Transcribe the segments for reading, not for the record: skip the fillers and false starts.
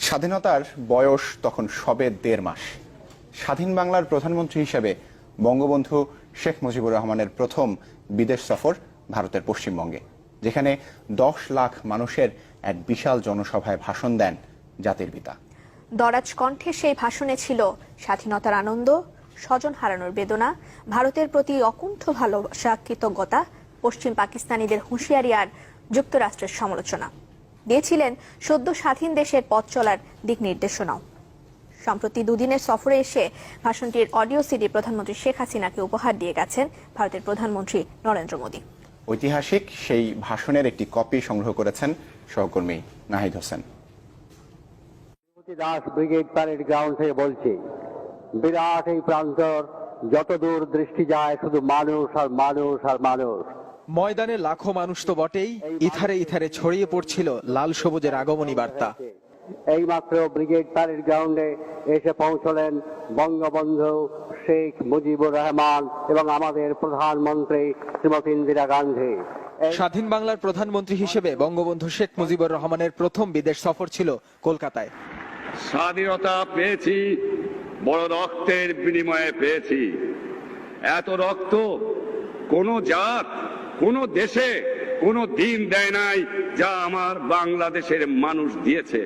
স্বাধীনতার বয়স তখন সবে ১.৫ মাস। স্বাধীন বাংলার প্রধানমন্ত্রী হিসেবে বঙ্গবন্ধু শেখ মুজিবুর রহমানের প্রথম বিদেশ সফর ভারতের পশ্চিমবঙ্গে, যেখানে ১০ লাখ মানুষের এক বিশাল জনসভায় ভাষণ দেন জাতির পিতা। দরাজ কণ্ঠে সেই ভাষণে ছিল স্বাধীনতার আনন্দ, স্বজন হারানোর বেদনা, ভারতের প্রতি অকুণ্ঠ ভালোবাসা, কৃতজ্ঞতা, পশ্চিম পাকিস্তানিদের হুঁশিয়ারি আর যুক্তরাষ্ট্রের সমালোচনা। দিয়েছিলেন সদ্য স্বাধীন দেশের পথ চলার দিক নির্দেশনাও। সম্প্রতি দুদিনের সফরে এসে ভাষণটির অডিও সিডি প্রধানমন্ত্রী শেখ হাসিনাকে উপহার দিয়ে গেছেন ভারতের প্রধানমন্ত্রী নরেন্দ্র মোদী। ঐতিহাসিক সেই ভাষণের একটি কপি সংগ্রহ করেছেন সহকর্মী Nahid Hossain. Das brigade parade ground থেকে বলছি, বিরাট এই প্রান্তর, যতদূর দৃষ্টি যায় শুধু মানুষ আর মানুষ আর মানুষ। ময়দানে লাখো মানুষ তো বটেই, ইথারে ইথারে ছড়িয়ে পড়ছিল লাল সবুজের আগমনী বার্তা। এইমাত্র ব্রিগেড প্যারেড গ্রাউন্ডে এসে পৌঁছলেন বঙ্গবন্ধু শেখ মুজিবুর রহমান এবং আমাদের প্রধানমন্ত্রী শ্রীমতী ইন্দিরা গান্ধী। স্বাধীন বাংলার প্রধানমন্ত্রী হিসেবে বঙ্গবন্ধু শেখ মুজিবুর রহমানের প্রথম বিদেশ সফর ছিল কলকাতায়। স্বাধীনতা পেয়েছি বড় রক্তের বিনিময়ে পেয়েছি। এত রক্ত কোন জাত, কোন দেশে, কোন দিন দেয় নাই যা আমার বাংলাদেশের মানুষ দিয়েছে।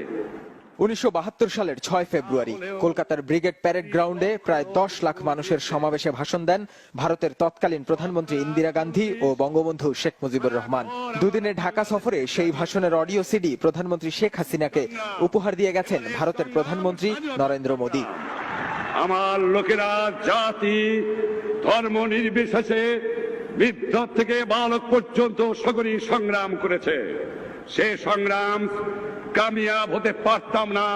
১৯৭২ সালের ৬ ফেব্রুয়ারি কলকাতার ব্রিগেড প্যারেড গ্রাউন্ডে প্রায় ১০ লাখ মানুষের সমাবেশে ভাষণ দেন ভারতের তৎকালীন প্রধানমন্ত্রী ইন্দিরা গান্ধী ও বঙ্গবন্ধু শেখ মুজিবুর রহমান। দুদিনের ঢাকা সফরে সেই ভাষণের অডিও সিডি প্রধানমন্ত্রী শেখ হাসিনাকে উপহার দিয়ে গেছেন ভারতের প্রধানমন্ত্রী নরেন্দ্র মোদী। আমার লোকেরা জাতি ধর্ম নির্বিশেষে বৃদ্ধ থেকে বালক পর্যন্ত সকলেই সংগ্রাম করেছে। সে সংগ্রাম কামিয়াব হতে পারতাম না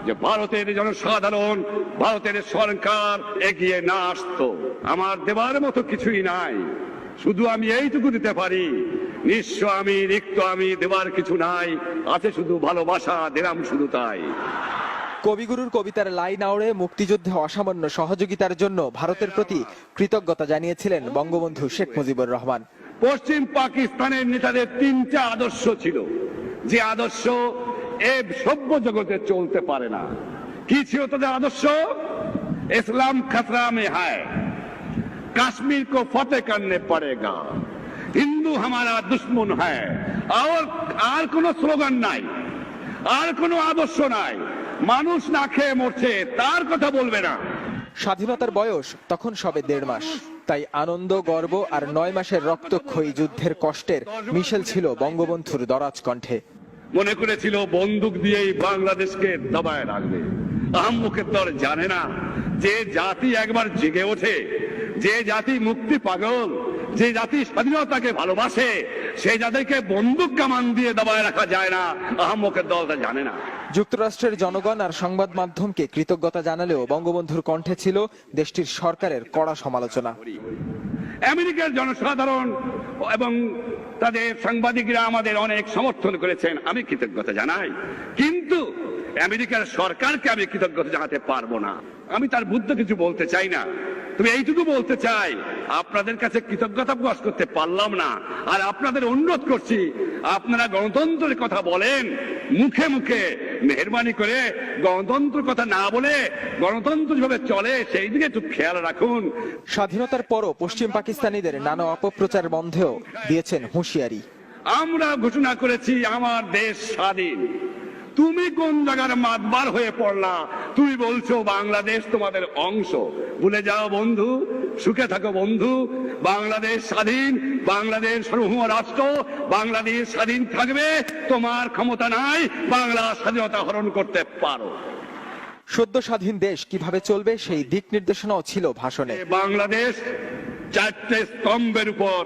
যে ভারতের জনসাধারণ, ভারতের সরকার এগিয়ে না আসতো। আমার দেবার মতো কিছুই নাই, শুধু আমি এইটুকু দিতে পারি, নিঃস্ব আমি, রিক্ত আমি, দেবার কিছু নাই, আছে শুধু ভালোবাসা, দিলাম শুধু তাই। কবিগুরুর কবিতার লাইন আওড়ে মুক্তিযুদ্ধে অসামান্য সহযোগিতার জন্য ভারতের প্রতি কৃতজ্ঞতা জানিয়েছিলেন বঙ্গবন্ধু শেখ মুজিবুর রহমান। পশ্চিম পাকিস্তানের নেতাদের ৩টা আদর্শ ছিল, যে আদর্শ এ সভ্য জগতে চলতে পারে না। কি ছিল তাদের আদর্শ? ইসলাম খতরা মে হ্যায়, কাশ্মীর কো ফতেহ করনে পড়েগা, হিন্দু হামারা দুশ্মন হ্যায়। আর কোন স্লোগান নাই, আর কোন আদর্শ নাই। মানুষ না খেয়ে মরছে, তার কথা বলবে না। স্বাধীনতার বয়স তখন সবে ১.৫ মাস, তাই আনন্দ, গর্ব আর ৯ মাসের রক্তক্ষয়ী যুদ্ধের কষ্টের মিশেল ছিল বঙ্গবন্ধুর দরাজ কণ্ঠে। মনে করেছিল বন্দুক দিয়েই বাংলাদেশকে দবায় রাখবে। আহম্মকের দল জানে না যে জাতি একবার জেগে ওঠে, যে জাতি মুক্তি পাগল, যে জাতি স্বাধীনতাকে ভালোবাসে, সেই জাতিকে বন্দুক কামান দিয়ে দবায় রাখা যায় না। আহম্মকের দল তা জানে না। যুক্তরাষ্ট্রের জনগণ আর সংবাদ মাধ্যমকে কৃতজ্ঞতা জানালেও বঙ্গবন্ধুর কণ্ঠে ছিল দেশটির সরকারের কড়া সমালোচনা। আমেরিকার জনসাধারণ এবং তাদের সাংবাদিকরা আমাদের অনেক সমর্থন করেছেন, আমি কৃতজ্ঞতা জানাই, কিন্তু আমেরিকার সরকারকে আমি কৃতজ্ঞতা জানাতে পারবো না। আমি তার বুদ্ধ কিছু বলতে চাই না, তবে এইটুকু বলতে চাই, আপনাদের কাছে কৃতজ্ঞতা প্রকাশ করতে পারলাম না। আর আপনাদের অনুরোধ করছি, আপনারা গণতন্ত্রের কথা বলেন মুখে মুখে, মেহরবানি করে গণতন্ত্রের কথা না বলে গণতন্ত্র যেভাবে চলে সেই দিকে একটু খেয়াল রাখুন। স্বাধীনতার পরও পশ্চিম পাকিস্তানিদের নানা অপপ্রচার বন্ধেও দিয়েছেন হুঁশিয়ারি। আমরা ঘোষণা করেছি আমার দেশ স্বাধীন, তুমি কোন জায়গার মাতবার হয়ে পড়লা? তুমি বলছো বাংলাদেশ তোমাদের অংশ। ভুলে যাও বন্ধু, সুখে থাকো বন্ধু। বাংলাদেশ স্বাধীন, বাংলাদেশ সার্বভৌম রাষ্ট্র, বাংলাদেশ স্বাধীন থাকবে। তোমার ক্ষমতা নাই বাংলা স্বাধীনতা হরণ করতে পারো। সদ্য স্বাধীন দেশ কিভাবে চলবে সেই দিক নির্দেশনাও ছিল ভাষণে। বাংলাদেশ 4টে স্তম্ভের উপর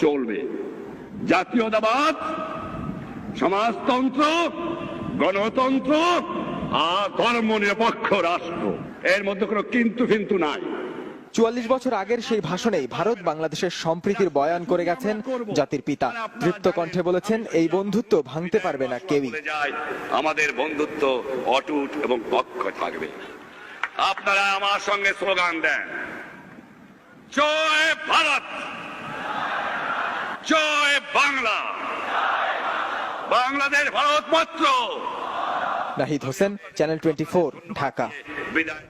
চলবে: জাতীয়তাবাদ, সমাজতন্ত্র, গণতন্ত্র আর ধর্মনিরপেক্ষ রাষ্ট্র। এর মধ্যে কোনো কিন্তু ফিন্তু নাই। ৪৪ বছর আগের সেই ভাষণেই ভারত বাংলাদেশের সম্প্রীতির বয়ান করে গেছেন জাতির পিতা। তৃপ্ত কণ্ঠে বলেছেন, এই বন্ধুত্ব ভাঙতে পারবে না কেউই। আমাদের বন্ধুত্ব অটুট এবং অক্ষয় থাকবে। আপনারা আমার সঙ্গে স্লোগান দেন, জয় ভারত, জয় বাংলা, বাংলাদেশ ভারত মাত্র, নাহিদ হোসেন, চ্যানেল 24, ঢাকা। বিদায়।